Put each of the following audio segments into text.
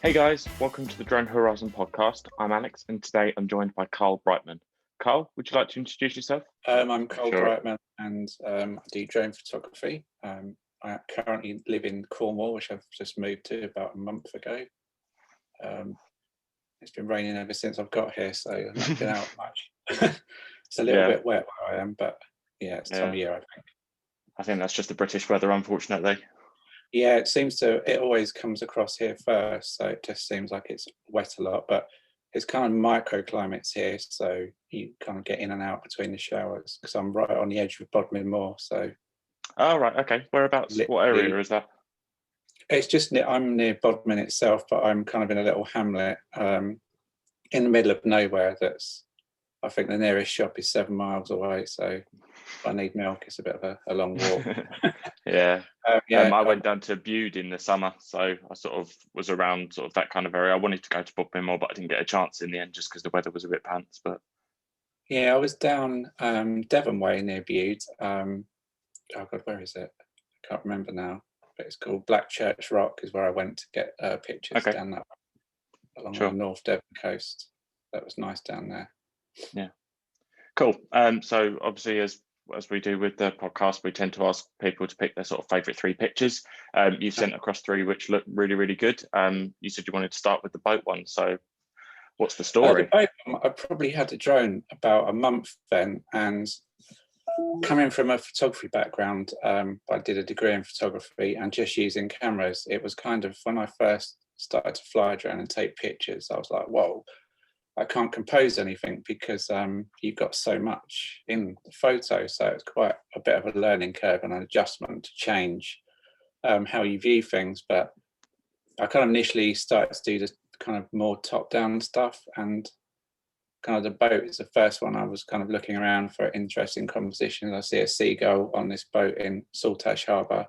Hey guys, welcome to the Drone Horizon podcast. I'm Alex, and today I'm joined by Carl Brightman. Carl, would you like to introduce yourself? I'm Carl Sure. Brightman, and I do drone photography. I currently live in Cornwall, which I've just moved to about a month ago. It's been raining ever since I've got here, so I've not been out much. It's a little bit wet where I am, but yeah, it's time of year, I think. I think that's just the British weather, unfortunately. Yeah, it always comes across here first, so it just seems like it's wet a lot, but it's kind of microclimates here, so you kind of get in and out between the showers, because I'm right on the edge of Bodmin Moor, so Oh, right, okay. Whereabouts? What area is that? It's just I'm near Bodmin itself, but I'm kind of in a little hamlet in the middle of nowhere. I think the nearest shop is 7 miles away, so if I need milk, it's a bit of a long walk. Yeah. I went down to Bude in the summer, so I sort of was around sort of that kind of area. I wanted to go to Bodmin more, but I didn't get a chance in the end just because the weather was a bit pants. But yeah, I was down Devon Way near Bude. Oh God, where is it? I can't remember now. But it's called Black Church Rock is where I went to get pictures down that along the North Devon coast. That was nice down there. Yeah, cool. So obviously, as we do with the podcast, we tend to ask people to pick their sort of favorite 3 pictures. You've sent across 3 which look really, really good. You said you wanted to start with the boat one. So what's the story? The boat, I probably had a drone about a month then, and coming from a photography background, I did a degree in photography, and just using cameras, it was kind of when I first started to fly a drone and take pictures, I was like, whoa, I can't compose anything because you've got so much in the photo. So it's quite a bit of a learning curve and an adjustment to change how you view things. But I kind of initially started to do the kind of more top-down stuff, and kind of the boat is the first one I was kind of looking around for interesting compositions. I see a seagull on this boat in Saltash Harbour.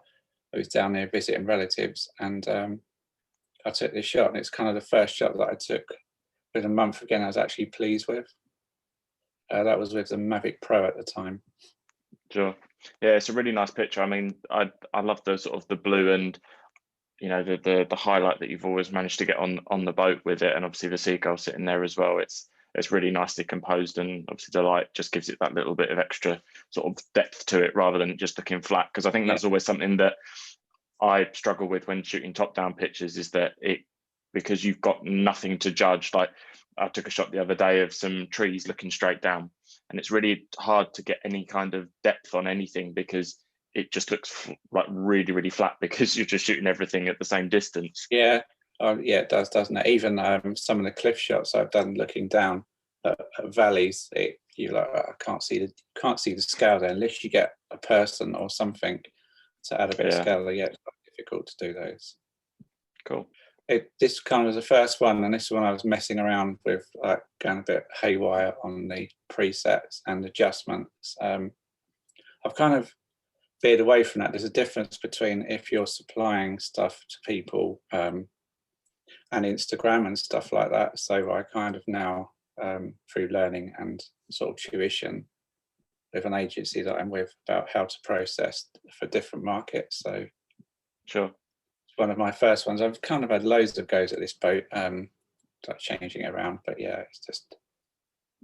I was down there visiting relatives, and I took this shot, and it's kind of the first shot that I took within a month again I was actually pleased with. That was with the Mavic Pro at the time. Sure. Yeah, it's a really nice picture. I mean, I love the sort of the blue and the highlight that you've always managed to get on the boat with it, and obviously the seagull sitting there as well. It's really nicely composed, and obviously the light just gives it that little bit of extra sort of depth to it rather than just looking flat. Because I think that's always something that I struggle with when shooting top-down pictures, is that because you've got nothing to judge. Like I took a shot the other day of some trees looking straight down, and it's really hard to get any kind of depth on anything because it just looks like really, really flat because you're just shooting everything at the same distance. Yeah, yeah, it does, doesn't it? Even some of the cliff shots I've done looking down at valleys, you like, I can't see the scale there unless you get a person or something to add a bit of scale. Yeah, it's quite difficult to do those. Cool. This kind of was the first one, and this one I was messing around with, like going a bit haywire on the presets and adjustments. I've kind of veered away from that. There's a difference between if you're supplying stuff to people and Instagram and stuff like that. So I kind of now, through learning and sort of tuition with an agency that I'm with about how to process for different markets. So sure. One of my first ones. I've kind of had loads of goes at this boat, like changing it around. But yeah, it's just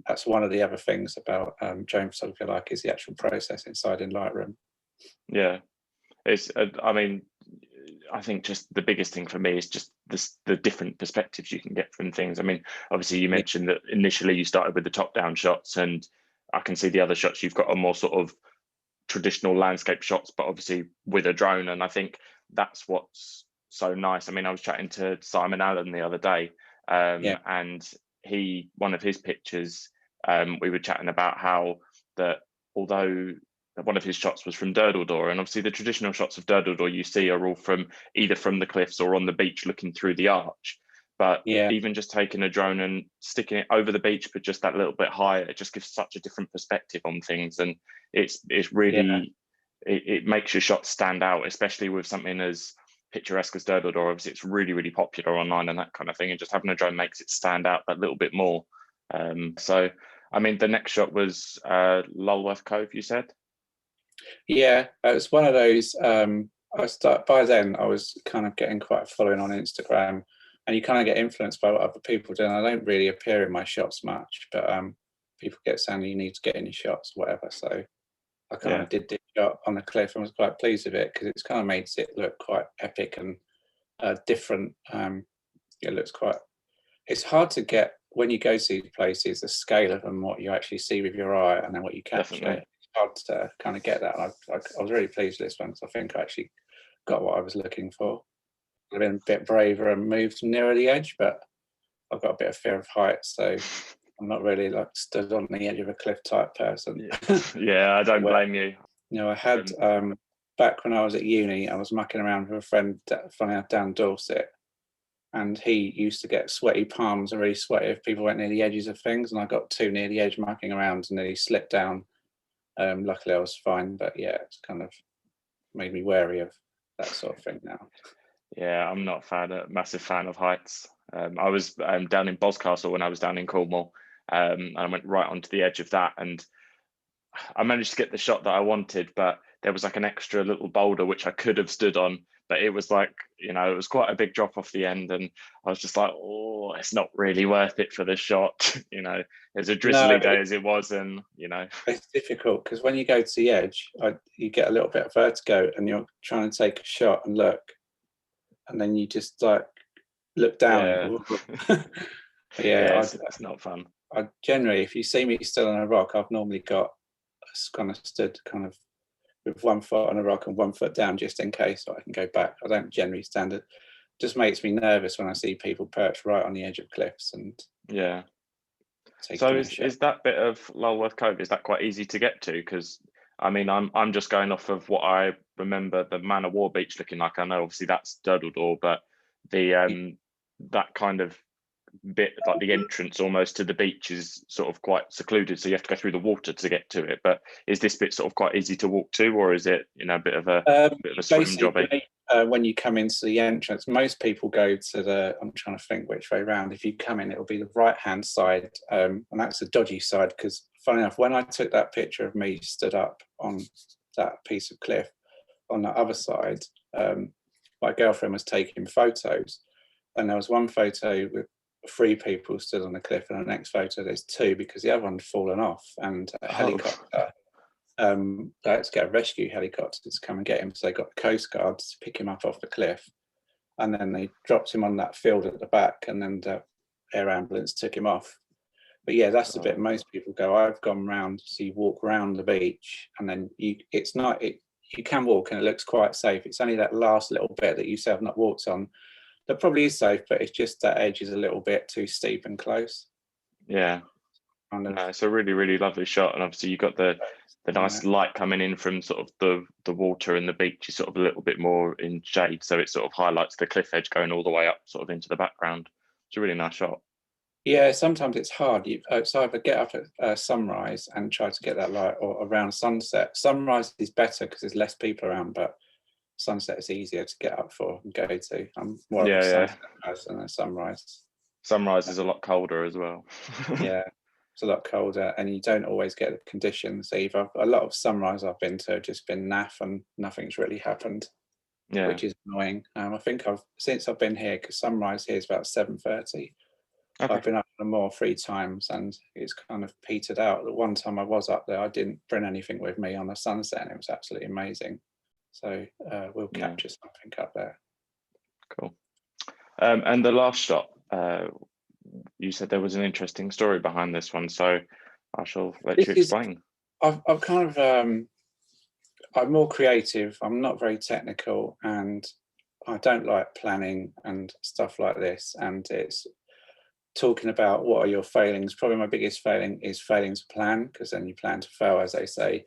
that's one of the other things about drone photography, like, is the actual process inside in Lightroom. Yeah, it's. I mean, I think just the biggest thing for me is just the different perspectives you can get from things. I mean, obviously you mentioned that initially you started with the top-down shots, and I can see the other shots you've got are more sort of traditional landscape shots, but obviously with a drone. And I think that's what's so nice. I mean, I was chatting to Simon Allen the other day, and one of his pictures, we were chatting about how that although one of his shots was from Durdledore, and obviously the traditional shots of Durdledore you see are all from either from the cliffs or on the beach looking through the arch. But even just taking a drone and sticking it over the beach, but just that little bit higher, it just gives such a different perspective on things. And it's really, it makes your shots stand out, especially with something as picturesque as Durdledore. Obviously, it's really, really popular online and that kind of thing. And just having a drone makes it stand out that little bit more. So, I mean, the next shot was Lulworth Cove, you said? Yeah, it was one of those. By then, I was kind of getting quite a following on Instagram, and you kind of get influenced by what other people do. And I don't really appear in my shots much, but people get saying you need to get in your shots, whatever. So I kind of did this shot on the cliff and was quite pleased with it because it's kind of makes it look quite epic and different. It looks quite. It's hard to get when you go to these places, the scale of them, what you actually see with your eye, and then what you capture. Definitely. It's hard to kind of get that. And I was really pleased with this one because I think I actually got what I was looking for. I've been a bit braver and moved nearer the edge, but I've got a bit of fear of heights, so I'm not really like stood on the edge of a cliff type person. Yeah, I don't blame you. You know, I had back when I was at uni, I was mucking around with a friend, funny enough, down Dorset, and he used to get sweaty palms and really sweaty if people went near the edges of things, and I got too near the edge mucking around and nearly slipped down. Luckily, I was fine, but yeah, it's kind of made me wary of that sort of thing now. Yeah, I'm not a massive fan of heights. I was down in Boscastle when I was down in Cornwall, and I went right onto the edge of that, and I managed to get the shot that I wanted, but there was like an extra little boulder which I could have stood on, but it was like, you know, it was quite a big drop off the end, and I was just like, oh, it's not really worth it for the shot. You know, as a drizzly day as it was, and you know, it's difficult because when you go to the edge, you get a little bit of vertigo, and you're trying to take a shot and look, and then you just like look down. Yeah, it's not fun. I generally, if you see me still on a rock, I've normally got kind of stood kind of with 1 foot on a rock and 1 foot down just in case, so I can go back. I don't generally stand it. Just makes me nervous when I see people perched right on the edge of cliffs and So is that bit of Lulworth Cove, is that quite easy to get to? Because I mean, I'm just going off of what I remember the Man of War beach looking like. I know obviously that's Durdledore, but the that kind of bit, like the entrance almost to the beach, is sort of quite secluded, so you have to go through the water to get to it. But is this bit sort of quite easy to walk to, or is it, you know, a bit of a swim jobby? When you come into the entrance, most people go to the, I'm trying to think which way around. If you come in, it'll be the right hand side, and that's the dodgy side, because funny enough, when I took that picture of me stood up on that piece of cliff on the other side, my girlfriend was taking photos, and there was one photo with 3 people stood on the cliff, and the next photo there's 2 because the other one's fallen off, and a helicopter. They had to get a rescue helicopter to come and get him, so they got the Coast Guard to pick him up off the cliff, and then they dropped him on that field at the back, and then the air ambulance took him off. But yeah, that's the bit most people go. I've gone round, so you walk around the beach, and then you can walk and it looks quite safe. It's only that last little bit that you say I've not walked on that probably is safe, but it's just that edge is a little bit too steep and close. Yeah, no, it's a really, really lovely shot, and obviously you've got the nice light coming in from sort of the water, and the beach is sort of a little bit more in shade, so it sort of highlights the cliff edge going all the way up sort of into the background. It's a really nice shot. Yeah, sometimes it's hard. It's either get up at sunrise and try to get that light, or around sunset. Sunrise is better because there's less people around, but sunset is easier to get up for and go to. I'm more of a sunset person than a sunrise. Sunrise is a lot colder as well. Yeah, it's a lot colder, and you don't always get the conditions either. A lot of sunrise I've been to have just been naff and nothing's really happened, which is annoying. I think since I've been here, because sunrise here is about 7:30. I've been up more 3 times, and it's kind of petered out. The one time I was up there, I didn't bring anything with me on the sunset, and it was absolutely amazing. So we'll capture something up there. Cool. And the last shot, you said there was an interesting story behind this one, so I shall let you explain. I've kind of, I'm more creative. I'm not very technical, and I don't like planning and stuff like this. And it's talking about what are your failings. Probably my biggest failing is failing to plan, because then you plan to fail, as they say.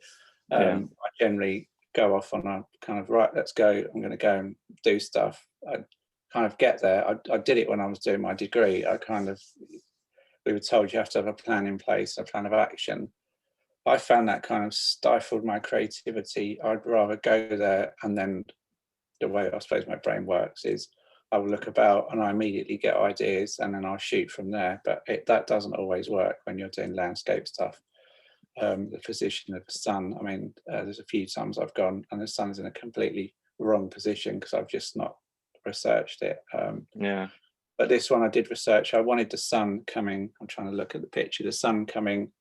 I generally go off on a kind of, right, let's go, I'm going to go and do stuff. I kind of get there. I did it when I was doing my degree. We were told you have to have a plan in place, a plan of action. I found that kind of stifled my creativity. I'd rather go there, and then the way I suppose my brain works is I will look about and I immediately get ideas, and then I'll shoot from there. But that doesn't always work when you're doing landscape stuff. The position of the sun, I mean, there's a few times I've gone and the sun's in a completely wrong position because I've just not researched it. But this one I did research. I wanted the sun coming. I'm trying to look at the picture. The sun coming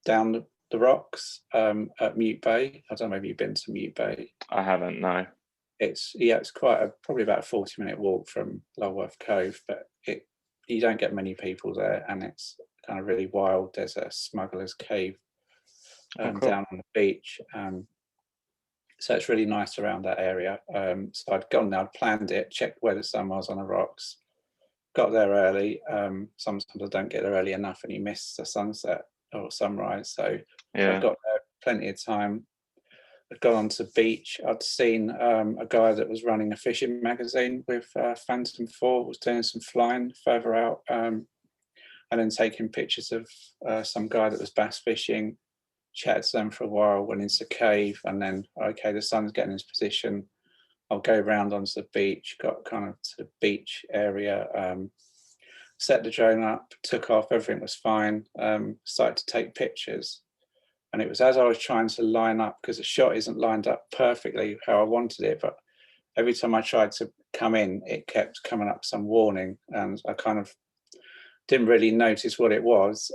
down the rocks at Mute Bay. I don't know if you've been to Mute Bay. I haven't, no. It's probably about a 40-minute walk from Lulworth Cove, but you don't get many people there, and it's kind of really wild. There's a smuggler's cave Cool. down on the beach, so it's really nice around that area. So I'd gone there, I'd planned it, checked where the sun was on the rocks, got there early. Sometimes I don't get there early enough and you miss the sunset or sunrise, so I got there plenty of time. I'd gone onto the beach. I'd seen a guy that was running a fishing magazine with Phantom 4, was doing some flying further out, and then taking pictures of some guy that was bass fishing, chatted to them for a while, went into the cave, and then, okay, the sun's getting into position. I'll go round onto the beach, got kind of to the beach area, set the drone up, took off, everything was fine, started to take pictures. And it was as I was trying to line up, because the shot isn't lined up perfectly how I wanted it, but every time I tried to come in, it kept coming up some warning, and I kind of didn't really notice what it was,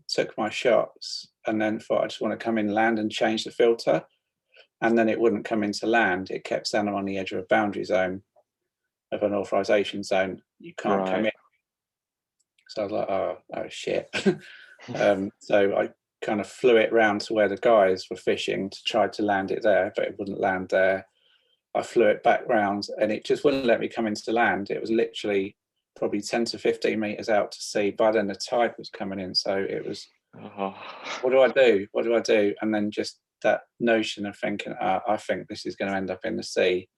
took my shots, and then thought I just want to come in, land and change the filter. And then it wouldn't come into land. It kept saying I'm on the edge of a boundary zone, of an authorization zone. You can't come in. So I was like, oh shit. So I kind of flew it round to where the guys were fishing to try to land it there, but it wouldn't land there. I flew it back round and it just wouldn't let me come into land. It was literally probably 10 to 15 meters out to sea. By then the tide was coming in. So it was, what do I do? What do I do? And then just that notion of thinking, I think this is going to end up in the sea.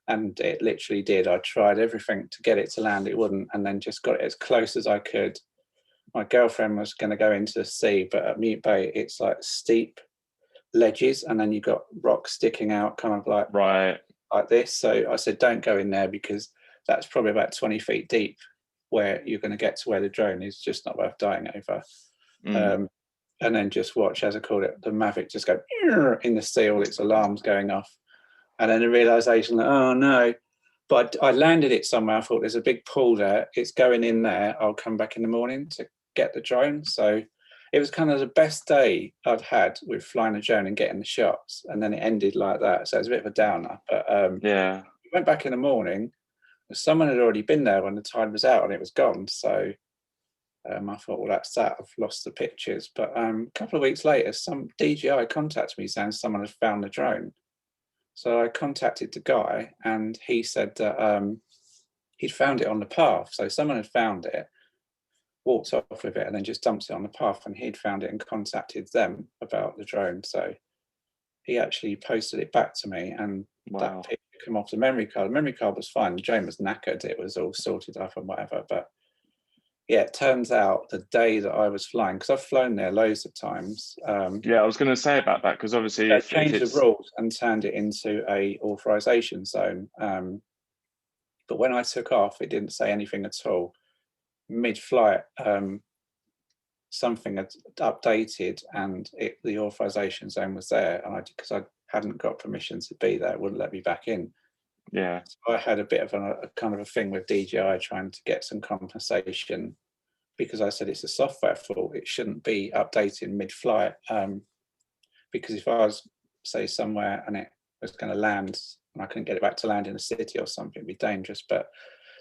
And it literally did. I tried everything to get it to land. It wouldn't. And then just got it as close as I could. My girlfriend was going to go into the sea, but at Mute Bay, it's like steep ledges, and then you've got rocks sticking out kind of like this. So I said, don't go in there, because that's probably about 20 feet deep where you're going to get to where the drone is. Just not worth dying over. And then just watch, as I called it, the Mavic just go in the sea, all its alarms going off. And then the realization that, oh no. But I landed it somewhere. I thought there's a big pool there. It's going in there. I'll come back in the morning to get the drone. So it was kind of the best day I'd had with flying a drone and getting the shots. And then it ended like that. So it was a bit of a downer. But we went back in the morning. Someone had already been there when the tide was out and it was gone. So I thought, well, that's that. I've lost the pictures. But a couple of weeks later, some DJI contacted me saying someone had found the drone. So I contacted the guy and he said that he'd found it on the path. So someone had found it, walked off with it, and then just dumped it on the path, and he'd found it and contacted them about the drone. So he actually posted it back to me, and that picture came off the memory card. The memory card was fine. The drone was knackered. It was all sorted up and whatever. But yeah, it turns out the day that I was flying, because I've flown there loads of times. I was going to say about that, because obviously they changed the rules and turned it into a authorization zone. But when I took off, it didn't say anything at all. Mid-flight, something had updated, and the authorization zone was there. And because I hadn't got permission to be there, it wouldn't let me back in. Yeah. So I had a bit of a kind of a thing with DJI trying to get some compensation, because I said it's a software fault. It shouldn't be updating mid-flight, because if I was, say, somewhere and it was going to land and I couldn't get it back to land in a city or something, it'd be dangerous. But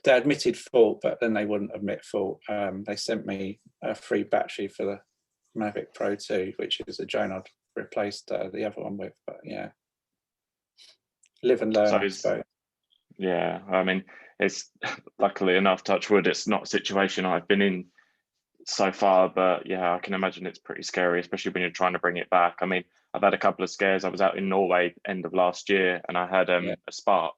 they admitted fault, but then they wouldn't admit fault. They sent me a free battery for the Mavic Pro 2, which is a drone I'd replaced the other one with. But yeah, live and learn, I suppose. Yeah, I mean, it's luckily enough, touch wood, it's not a situation I've been in so far, but yeah, I can imagine it's pretty scary, especially when you're trying to bring it back. I mean, I've had a couple of scares. I was out in Norway end of last year, and I had a spark,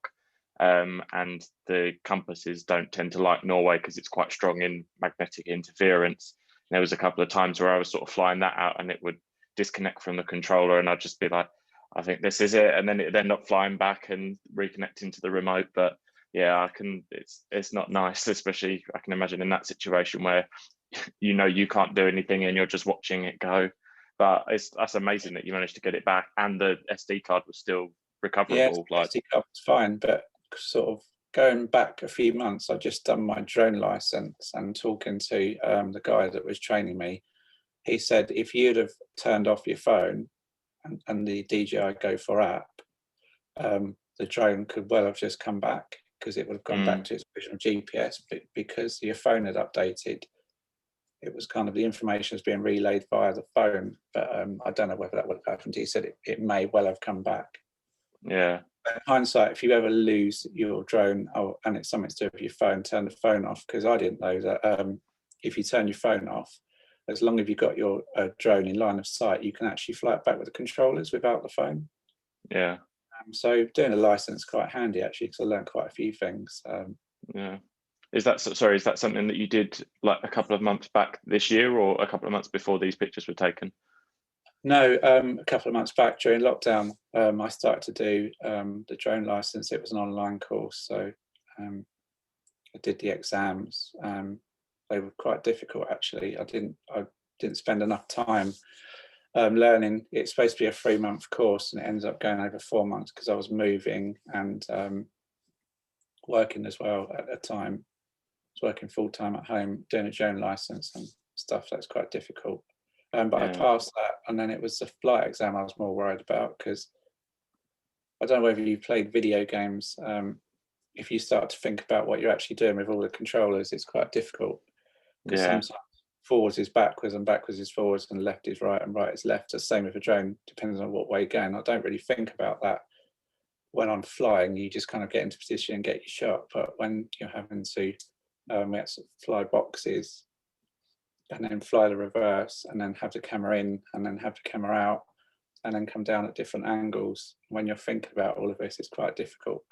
and the compasses don't tend to like Norway because it's quite strong in magnetic interference. And there was a couple of times where I was sort of flying that out, and it would disconnect from the controller, and I'd just be like, I think this is it, and then it'd end up flying back and reconnecting to the remote. But yeah, it's not nice, especially I can imagine in that situation where you can't do anything and you're just watching it go. But that's amazing that you managed to get it back, and the SD card was still recoverable. Yeah, SD card was fine, but sort of going back a few months, I just done my drone license, and talking to the guy that was training me, he said if you'd have turned off your phone and the DJI Go 4 app, the drone could well have just come back, because it would have gone back to its original GPS, but because your phone had updated, it was kind of, the information was being relayed via the phone. But I don't know whether that would have happened. He said it may well have come back. Yeah. In hindsight, if you ever lose your drone, and it's something to do with your phone, turn the phone off, because I didn't know that if you turn your phone off, as long as you've got your drone in line of sight, you can actually fly it back with the controllers without the phone. Yeah. So doing a license is quite handy, actually, because I learned quite a few things. Yeah. Is that something that you did like a couple of months back this year, or a couple of months before these pictures were taken? No, a couple of months back during lockdown, I started to do the drone license. It was an online course, so I did the exams. They were quite difficult, actually. I didn't spend enough time learning. It's supposed to be a 3-month course, and it ended up going over 4 months because I was moving and working as well at the time. I was working full time at home, doing a drone license and stuff. That's quite difficult. But I passed that, and then it was the flight exam I was more worried about, because I don't know whether you played video games. If you start to think about what you're actually doing with all the controllers, it's quite difficult, because sometimes forwards is backwards and backwards is forwards and left is right and right is left. The same with a drone, depends on what way you're going. I don't really think about that when I'm flying. You just kind of get into position and get your shot. But when you're having to fly boxes and then fly the reverse and then have the camera in and then have the camera out and then come down at different angles, when you're thinking about all of this, it's quite difficult.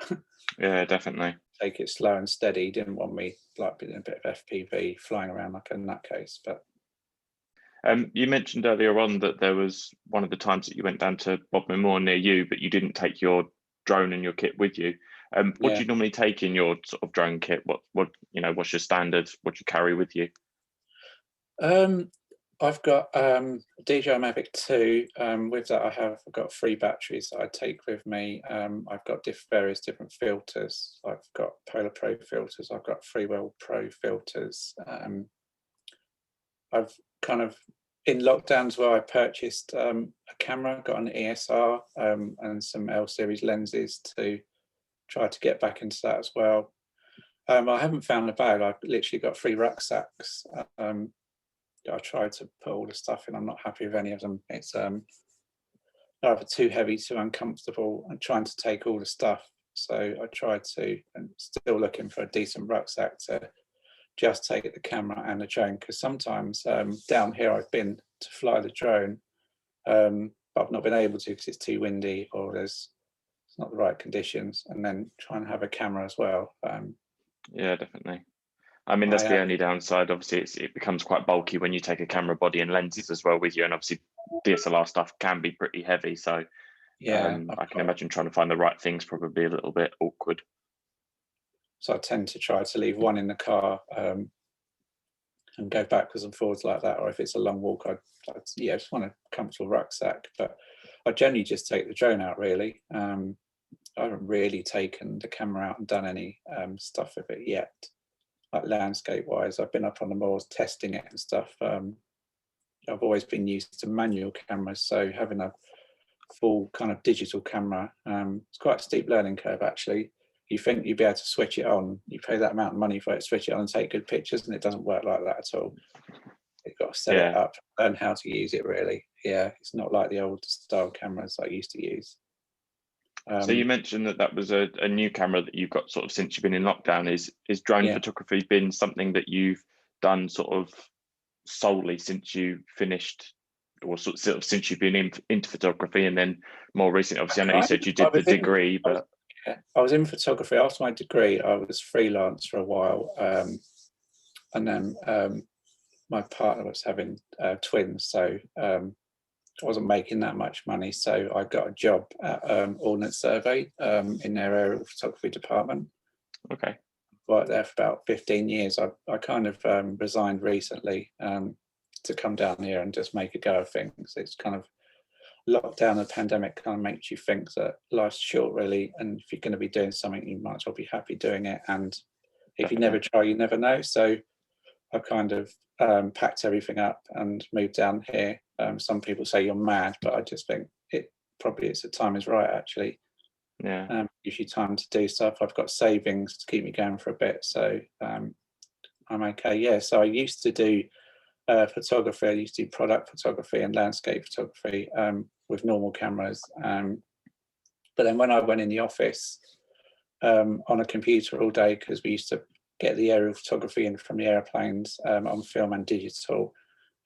Yeah, definitely. Take it slow and steady. He didn't want me like being a bit of FPV flying around like a nutcase. But you mentioned earlier on that there was one of the times that you went down to Bodmin Moor near you, but you didn't take your drone and your kit with you. What do you normally take in your sort of drone kit? What what's your standard? What do you carry with you? I've got DJI Mavic 2. With that, I've got 3 batteries that I take with me. I've got various different filters. I've got Polar Pro filters. I've got Freewell Pro filters. I've kind of, in lockdowns where I purchased a camera, got an ESR and some L series lenses to try to get back into that as well. I haven't found a bag. I've literally got 3 rucksacks. I tried to put all the stuff in. I'm not happy with any of them. It's either too heavy, too uncomfortable, and trying to take all the stuff. So I tried to, and still looking for a decent rucksack to just take the camera and the drone, because sometimes down here I've been to fly the drone, but I've not been able to because it's too windy or it's not the right conditions, and then try and have a camera as well. Yeah, definitely. I mean, that's the only downside. Obviously, it becomes quite bulky when you take a camera body and lenses as well with you, and obviously DSLR stuff can be pretty heavy. So I can imagine trying to find the right things probably a little bit awkward. So I tend to try to leave one in the car and go backwards and forwards like that. Or if it's a long walk, I just want a comfortable rucksack. But I generally just take the drone out, really. I haven't really taken the camera out and done any stuff with it yet. Like landscape wise, I've been up on the moors testing it and stuff. I've always been used to manual cameras, so having a full kind of digital camera, it's quite a steep learning curve, actually. You think you'd be able to switch it on, you pay that amount of money for it, switch it on and take good pictures, and it doesn't work like that at all. You've got to set it up, learn how to use it, really. Yeah, it's not like the old style cameras I used to use. So you mentioned that was a new camera that you've got sort of since you've been in lockdown. Is drone photography been something that you've done sort of solely since you finished, or sort of since you've been into photography, and then more recently? Obviously, I know you said you did the degree, but I was in photography after my degree. I was freelance for a while, and then my partner was having twins, so I wasn't making that much money, so I got a job at Ordnance Survey in their aerial photography department. Okay. Worked there for about 15 years. I kind of resigned recently to come down here and just make a go of things. It's kind of lockdown and the pandemic kind of makes you think that life's short, really, and if you're going to be doing something, you might as well be happy doing it. And if you never try, you never know. So I kind of packed everything up and moved down here. Some people say you're mad, but I just think it's the time is right, actually. Yeah. Gives you time to do stuff. I've got savings to keep me going for a bit, so I'm okay. Yeah, so I used to do photography. I used to do product photography and landscape photography with normal cameras. But then when I went in the office on a computer all day, because we used to get the aerial photography in from the airplanes on film and digital,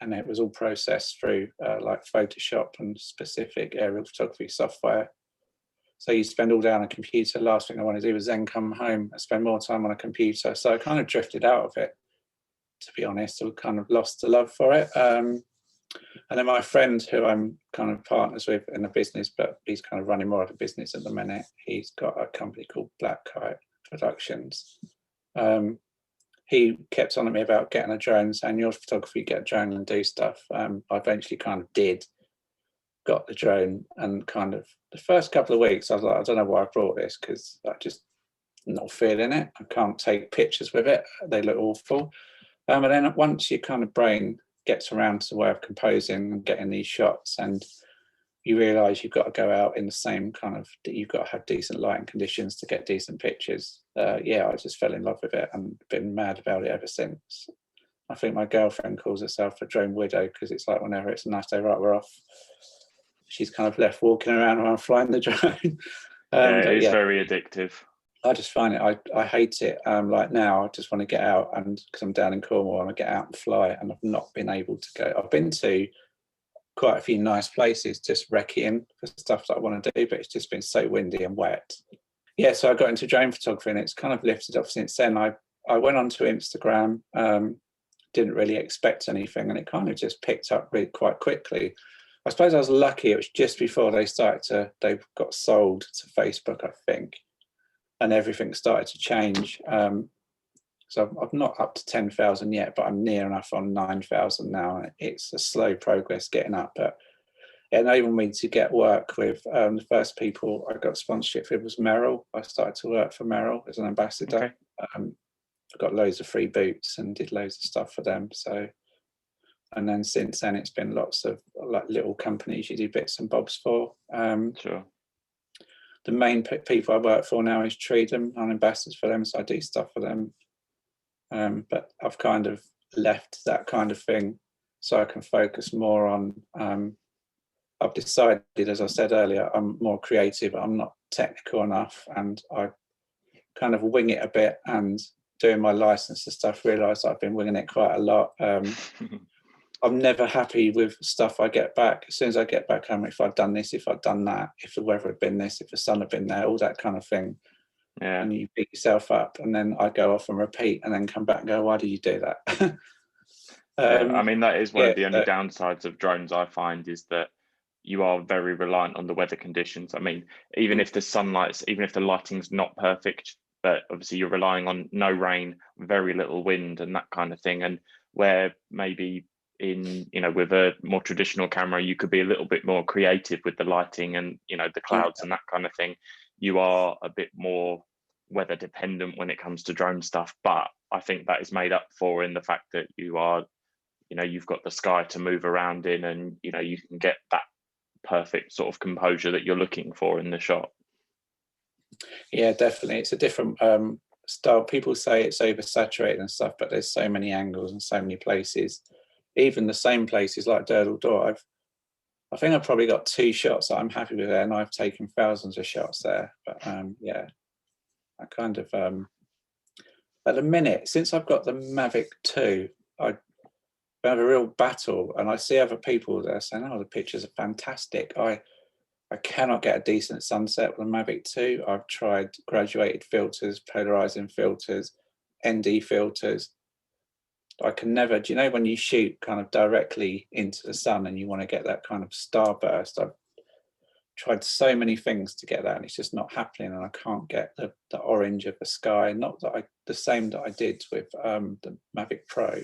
and it was all processed through like Photoshop and specific aerial photography software. So you spend all day on a computer. Last thing I want to do was then come home and spend more time on a computer. So I kind of drifted out of it, to be honest. I kind of lost the love for it. And then my friend, who I'm kind of partners with in the business, but he's kind of running more of a business at the minute. He's got a company called Black Kite Productions. He kept on at me about getting a drone, saying, "Your photography, get a drone and do stuff." I eventually kind of got the drone, and kind of the first couple of weeks I was like, I don't know why I brought this, because I just not feeling it. I can't take pictures with it, they look awful. And then once your kind of brain gets around to the way of composing and getting these shots, and you realise you've got to go out in the same kind of, you've got to have decent lighting conditions to get decent pictures. Yeah, I just fell in love with it and been mad about it ever since. I think my girlfriend calls herself a drone widow, because it's like whenever it's a nice day, right, we're off, she's kind of left walking around while I'm flying the drone. It's very addictive. I just find it, I hate it. Like now, I just want to get out, and because I'm down in Cornwall, I want to get out and fly, and I've not been able to go. I've been to quite a few nice places, just recceing for stuff that I want to do, but it's just been so windy and wet. Yeah, so I got into drone photography, and it's kind of lifted off since then. I went onto Instagram, didn't really expect anything, and it kind of just picked up really quite quickly. I suppose I was lucky. It was just before they got sold to Facebook, I think, and everything started to change. So I'm not up to 10,000 yet, but I'm near enough on 9,000 now. It's a slow progress getting up, but it enabled me to get work with the first people I got sponsorship with was Merrill. I started to work for Merrill as an ambassador. Okay. I got loads of free boots and did loads of stuff for them. So, and then since then it's been lots of like little companies you do bits and bobs for. Sure. The main people I work for now is Treedom. I'm ambassador for them, so I do stuff for them. But I've kind of left that kind of thing so I can focus more on, I've decided, as I said earlier, I'm more creative, I'm not technical enough, and I kind of wing it a bit, and doing my license and stuff, realised I've been winging it quite a lot. I'm never happy with stuff I get back. As soon as I get back home, if I'd done this, if I'd done that, if the weather had been this, if the sun had been there, all that kind of thing. Yeah. And you beat yourself up, and then I go off and repeat, and then come back and go, why did you do that? I mean, that is one of the only downsides of drones, I find, is that you are very reliant on the weather conditions. I mean, even if the lighting's not perfect, but obviously you're relying on no rain, very little wind and that kind of thing. And where maybe with a more traditional camera, you could be a little bit more creative with the lighting and, the clouds and that kind of thing. You are a bit more weather dependent when it comes to drone stuff, but I think that is made up for in the fact that you are, you've got the sky to move around in, and you can get that perfect sort of composure that you're looking for in the shot. Yeah, definitely. It's a different style. People say it's oversaturated and stuff, but there's so many angles and so many places. Even the same places like Durdle Door, I think I've probably got 2 shots that I'm happy with there, and I've taken thousands of shots there. But yeah, I kind of at the minute, since I've got the Mavic 2, I have a real battle, and I see other people there saying, "Oh, the pictures are fantastic." I cannot get a decent sunset with the Mavic 2. I've tried graduated filters, polarizing filters, ND filters. I can never, do you know when you shoot kind of directly into the sun and you want to get that kind of starburst? I've tried so many things to get that, and it's just not happening, and I can't get the orange of the sky. Not that the same that I did with the Mavic Pro.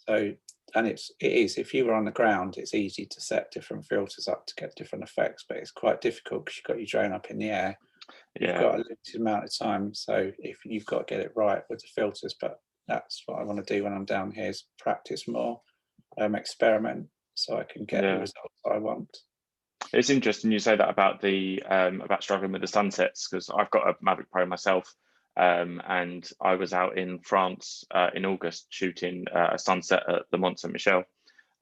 So and it is, if you were on the ground, it's easy to set different filters up to get different effects, but it's quite difficult because you've got your drone up in the air. You've got a limited amount of time, so if you've got to get it right with the filters. But that's what I want to do when I'm down here, is practice more, experiment, so I can get the results I want. It's interesting you say that about the about struggling with the sunsets, because I've got a Mavic Pro myself, and I was out in France in August shooting a sunset at the Mont Saint Michel,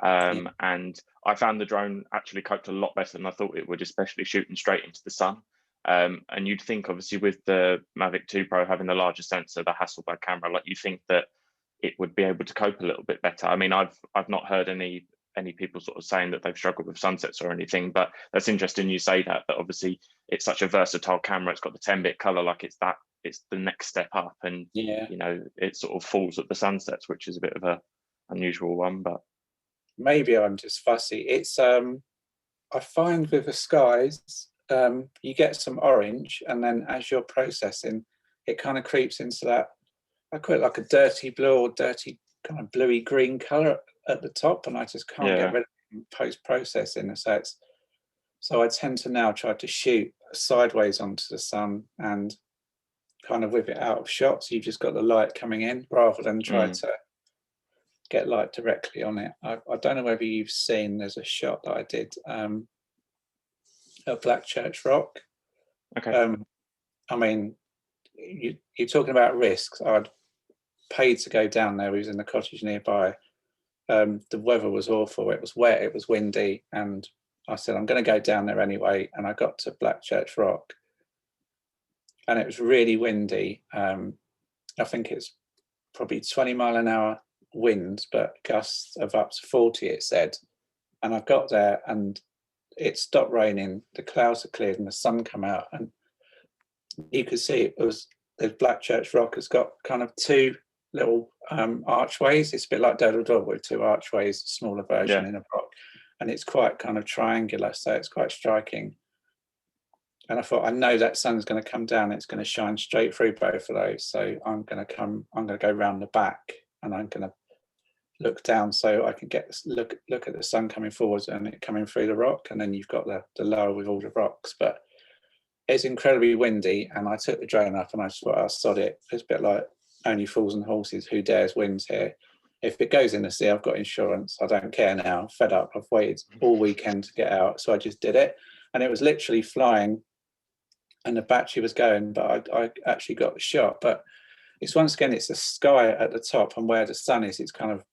and I found the drone actually coped a lot better than I thought it would, especially shooting straight into the sun. And you'd think, obviously, with the Mavic 2 Pro having the larger sensor, the Hasselblad camera, like you think that it would be able to cope a little bit better. I mean, I've not heard any people sort of saying that they've struggled with sunsets or anything, but that's interesting you say that obviously it's such a versatile camera. It's got the 10-bit color, like it's the next step up, and you know, it sort of falls at the sunsets, which is a bit of a unusual one. But maybe I'm just fussy. It's I find with the skies, you get some orange, and then as you're processing, it kind of creeps into that, I call it like a dirty blue or dirty kind of bluey green color at the top, and I just can't get rid of it post-processing. So I tend to now try to shoot sideways onto the sun and kind of whip it out of shot, so you've just got the light coming in rather than try to get light directly on it. I don't know whether you've seen, there's a shot that I did at Black Church Rock. Okay. I mean, you're talking about risks. I'd paid to go down there. We was in the cottage nearby. The weather was awful. It was wet, it was windy, and I said, I'm going to go down there anyway. And I got to Black Church Rock, and it was really windy. I think it's probably 20-mile-an-hour winds, but gusts of up to 40, it said. And I got there, and it stopped raining. The clouds had cleared, and the sun come out, and you could see the Black Church Rock has got kind of two little archways. It's a bit like Doddle Dog with two archways, a smaller version in a rock, and it's quite kind of triangular, so it's quite striking. And I thought, I know that sun's going to come down, it's going to shine straight through both of those, so I'm going to go round the back, and I'm going to look down so I can look at the sun coming forwards and it coming through the rock, and then you've got the lower with all the rocks. But it's incredibly windy, and I took the drone up and I just thought, I'll sod it. It's a bit like Only Fools and Horses, who dares wins here. If it goes in the sea, I've got insurance. I don't care now. I'm fed up. I've waited all weekend to get out, so I just did it. And it was literally flying, and the battery was going, but I actually got the shot. But it's, once again, it's the sky at the top, and where the sun is, it's kind of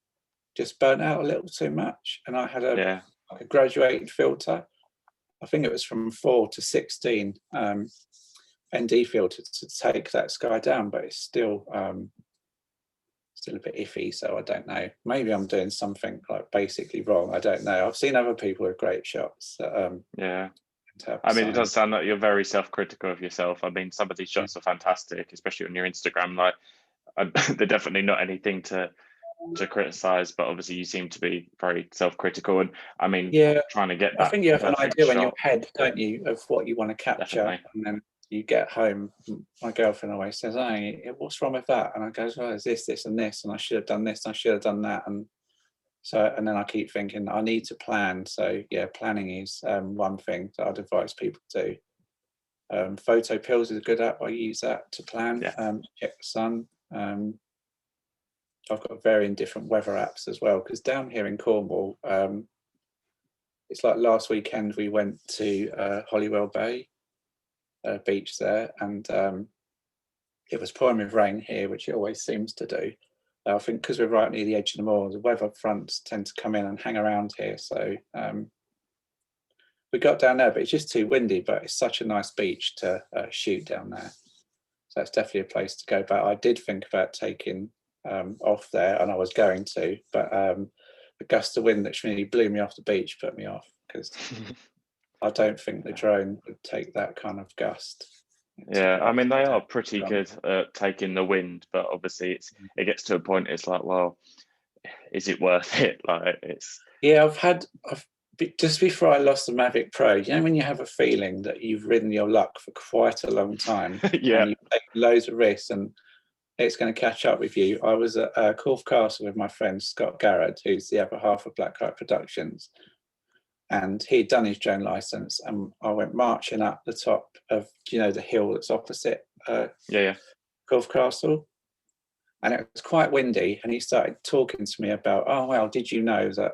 just burnt out a little too much. And I had a graduated filter. I think it was from 4 to 16 ND filter to take that sky down, but it's still a bit iffy. So I don't know. Maybe I'm doing something like basically wrong. I don't know. I've seen other people with great shots. That, I mean, it does sound like you're very self-critical of yourself. I mean, some of these shots are fantastic, especially on your Instagram. Like, they're definitely not anything to criticize, but obviously you seem to be very self-critical, and I mean, trying to get that, I think you have an idea shot in your head, don't you, of what you want to capture. Definitely. And then you get home, my girlfriend always says, "Hey, what's wrong with that?" And I go, "Oh, it's this and this, and I should have done this, and I should have done that." And so, and then I keep thinking I need to plan. So yeah, planning is one thing that I'd advise people to do. Photo Pills is a good app. I use that to plan. Check the sun. I've got varying different weather apps as well, because down here in Cornwall, it's like last weekend we went to Holywell Bay beach there, and it was pouring with rain here, which it always seems to do. I think because we're right near the edge of the moor, the weather fronts tend to come in and hang around here. So we got down there, but it's just too windy, but it's such a nice beach to shoot down there. So it's definitely a place to go. But I did think about taking off there, and I was going to, but the gust of wind that really blew me off the beach put me off, because I don't think the drone would take that kind of gust. I mean, they are pretty good at taking the wind, but obviously it gets to a point, it's like, well, is it worth it? Like, it's I've just before I lost the Mavic Pro, you know, when you have a feeling that you've ridden your luck for quite a long time, and you take loads of risks, and it's going to catch up with you. I was at Corfe Castle with my friend Scott Garrett, who's the other half of Black Kite Productions, and he'd done his drone license, and I went marching up the top of, you know, the hill that's opposite Corfe Castle, and it was quite windy, and he started talking to me about, oh well, did you know that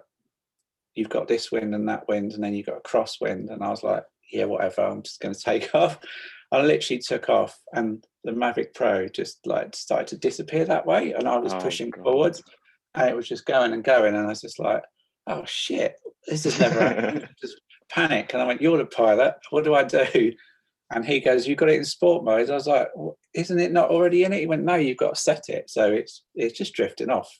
you've got this wind and that wind, and then you've got a crosswind? And I was like, yeah, whatever, I'm just going to take off. I literally took off, and the Mavic Pro just like started to disappear that way, and I was pushing forward, and it was just going and going, and I was just like, oh shit, this has never happened. Just panic, and I went, you're the pilot, what do I do? And he goes, you got it in sport mode. I was like, well, isn't it not already in it? He went, no, you've got to set it. So it's just drifting off.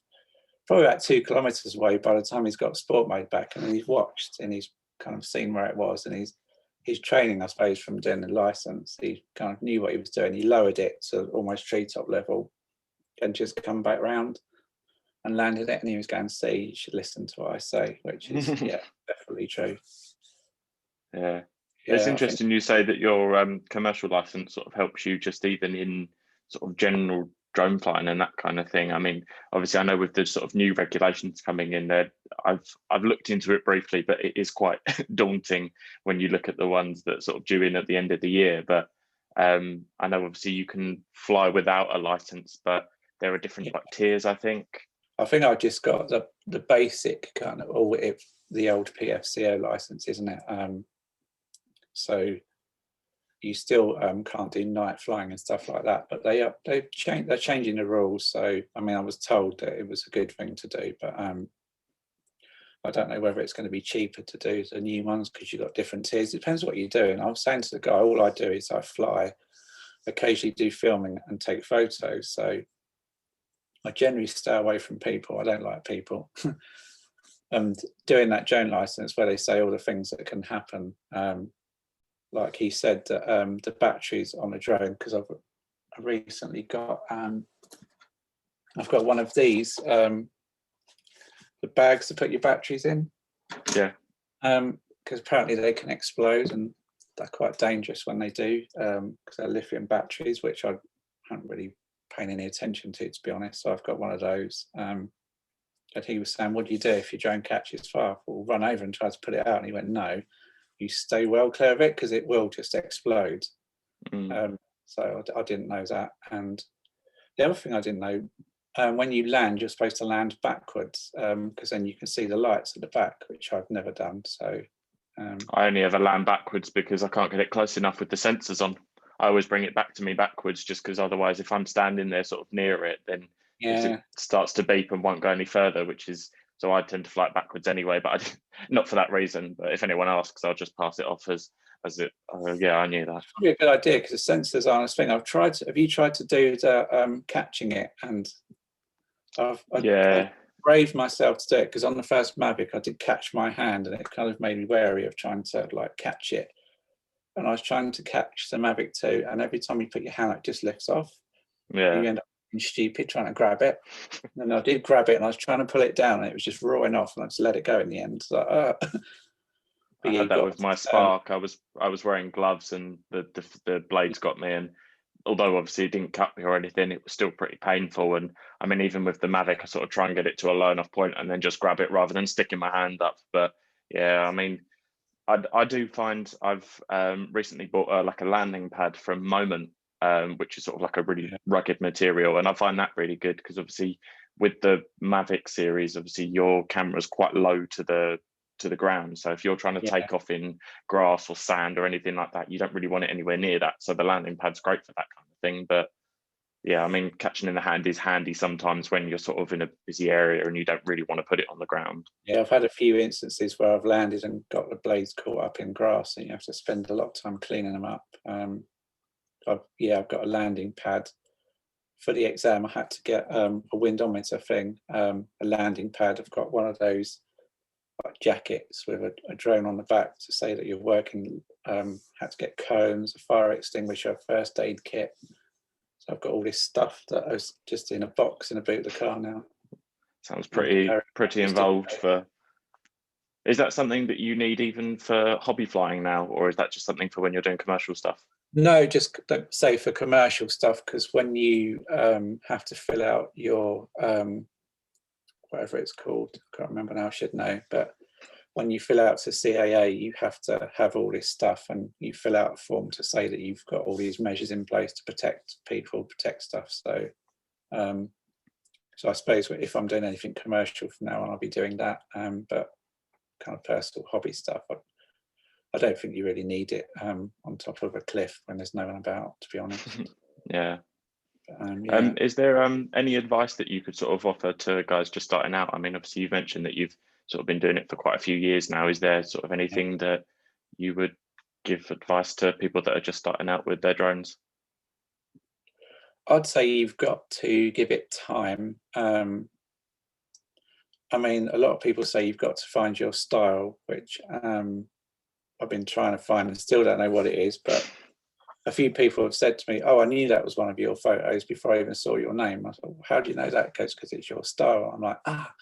Probably about 2 kilometers away by the time he's got sport mode back, and he's watched and he's kind of seen where it was, and he's training, I suppose, from doing the license. He kind of knew what he was doing. He lowered it to almost treetop level and just come back round and landed it, and he was going to say, you should listen to what I say, which is definitely true. Yeah. It's interesting you say that your commercial license sort of helps you just even in sort of general drone flying and that kind of thing. I mean, obviously I know with the sort of new regulations coming in there, I've looked into it briefly, but it is quite daunting when you look at the ones that sort of due in at the end of the year. But I know obviously you can fly without a license, but there are different like tiers, I think. I think I just got the basic kind of, the old PFCO license, isn't it? So you still can't do night flying and stuff like that, but they're changing the rules. So I mean, I was told that it was a good thing to do, but I don't know whether it's going to be cheaper to do the new ones because you've got different tiers. It depends what you're doing. I was saying to the guy, all I do is I fly, occasionally do filming and take photos. So I generally stay away from people. I don't like people. And doing that drone license where they say all the things that can happen, like he said, that the batteries on a drone, because I've recently got, I've got one of these, the bags to put your batteries in. Yeah. Because apparently they can explode, and they're quite dangerous when they do, because they're lithium batteries, which I haven't really paid any attention to be honest. So I've got one of those. And he was saying, what do you do if your drone catches fire? We'll run over and try to put it out. And he went, no, you stay well clear of it because it will just explode. So I didn't know that. And the other thing I didn't know, when you land, you're supposed to land backwards because then you can see the lights at the back, which I've never done. So I only ever land backwards because I can't get it close enough with the sensors on. I always bring it back to me backwards just because otherwise if I'm standing there sort of near it, then it starts to beep and won't go any further, which is, so I tend to fly backwards anyway, but not for that reason. But if anyone asks, I'll just pass it off as it. Yeah, I knew that. It's probably a good idea because the sensors aren't a thing. Have you tried to do the catching it? And I braved myself to do it because on the first Mavic I did catch my hand, and it kind of made me wary of trying to like catch it. And I was trying to catch the Mavic 2, and every time you put your hand out, it just lifts off. Yeah. You end up being stupid trying to grab it. And I did grab it, and I was trying to pull it down, and it was just roaring off, and I just let it go in the end. So, I had that with my Spark. I was wearing gloves, and the blades got me. And although obviously it didn't cut me or anything, it was still pretty painful. And I mean, even with the Mavic, I sort of try and get it to a low enough point and then just grab it rather than sticking my hand up. But yeah, I mean, I do find I've recently bought like a landing pad from Moment, which is sort of like a really rugged material, and I find that really good because obviously with the Mavic series, obviously your camera's quite low to the ground. So if you're trying to take off in grass or sand or anything like that, you don't really want it anywhere near that. So the landing pad's great for that kind of thing. But yeah, I mean, catching in the hand is handy sometimes when you're sort of in a busy area and you don't really want to put it on the ground. Yeah, I've had a few instances where I've landed and got the blades caught up in grass, and you have to spend a lot of time cleaning them up. I've got a landing pad. For the exam, I had to get a windometer thing, a landing pad. I've got one of those like jackets with a drone on the back to say that you're working. Had to get cones, a fire extinguisher, first aid kit. So I've got all this stuff that I was just in a box in the boot of the car now. Sounds pretty involved. Is that something that you need even for hobby flying now, or is that just something for when you're doing commercial stuff? No, just don't say for commercial stuff, because when you have to fill out your whatever it's called, I can't remember now, I should know, but when you fill out to CAA, you have to have all this stuff, and you fill out a form to say that you've got all these measures in place to protect people, protect stuff. So so I suppose if I'm doing anything commercial from now on, I'll be doing that, but kind of personal hobby stuff, I don't think you really need it on top of a cliff when there's no one about, to be honest. Yeah. Yeah. Is there any advice that you could sort of offer to guys just starting out? I mean, obviously you've mentioned that you've sort of been doing it for quite a few years now. Is there sort of anything that you would give advice to people that are just starting out with their drones? I'd say you've got to give it time. I mean, a lot of people say you've got to find your style, which I've been trying to find and still don't know what it is, but a few people have said to me, "Oh, I knew that was one of your photos before I even saw your name." I thought, well, "How do you know that?" It goes, "Because it's your style." I'm like, "Ah,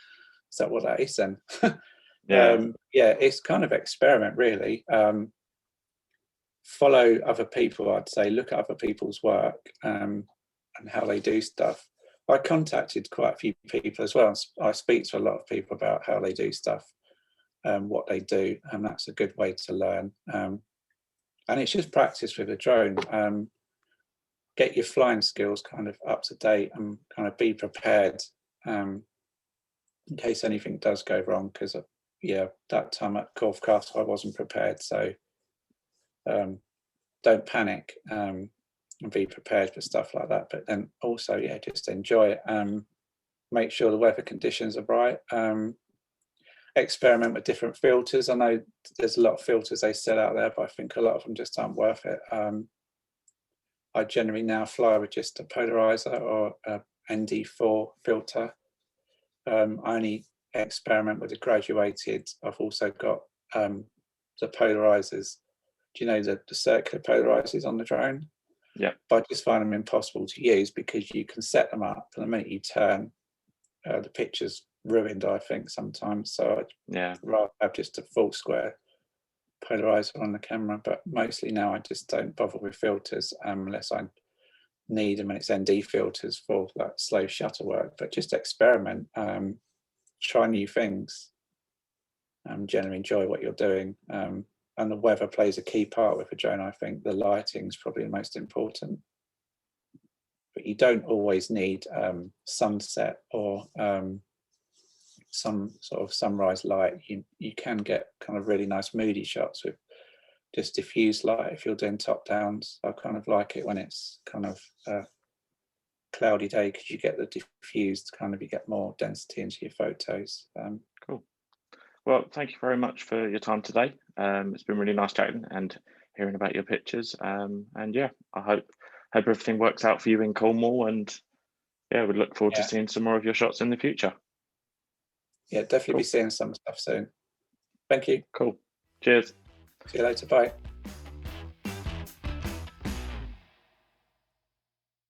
is that what that is then?" Yeah. Yeah, it's kind of experiment, really. Follow other people, I'd say. Look at other people's work and how they do stuff. I contacted quite a few people as well. I speak to a lot of people about how they do stuff, what they do, and that's a good way to learn. And it's just practice with a drone. Get your flying skills kind of up to date and kind of be prepared in case anything does go wrong. Because yeah, that time at Corf Castle I wasn't prepared. So don't panic and be prepared for stuff like that. But then also, yeah, just enjoy it. Make sure the weather conditions are right. Experiment with different filters. I know there's a lot of filters they sell out there, but I think a lot of them just aren't worth it. I generally now fly with just a polarizer or a ND4 filter. I only experiment with the graduated. I've also got the polarizers. Do you know the circular polarizers on the drone? Yeah. But I just find them impossible to use because you can set them up, and the minute you turn, the picture's ruined, I think, sometimes. So I'd rather have just a full square polarizer on the camera, but mostly now I just don't bother with filters unless I need them, and it's ND filters for like slow shutter work. But just experiment, try new things, generally enjoy what you're doing. And the weather plays a key part with a drone. I think the lighting's probably the most important, but you don't always need sunset or some sort of sunrise light. You can get kind of really nice moody shots with just diffuse light if you're doing top downs. I kind of like it when it's kind of a cloudy day, because you get the diffused kind of, you get more density into your photos. Cool. Well, thank you very much for your time today. It's been really nice chatting and hearing about your pictures. And yeah, I hope everything works out for you in Cornwall. And yeah, we look forward to seeing some more of your shots in the future. Yeah, definitely be seeing some stuff soon. Thank you. Cool. Cheers. See you later. Bye.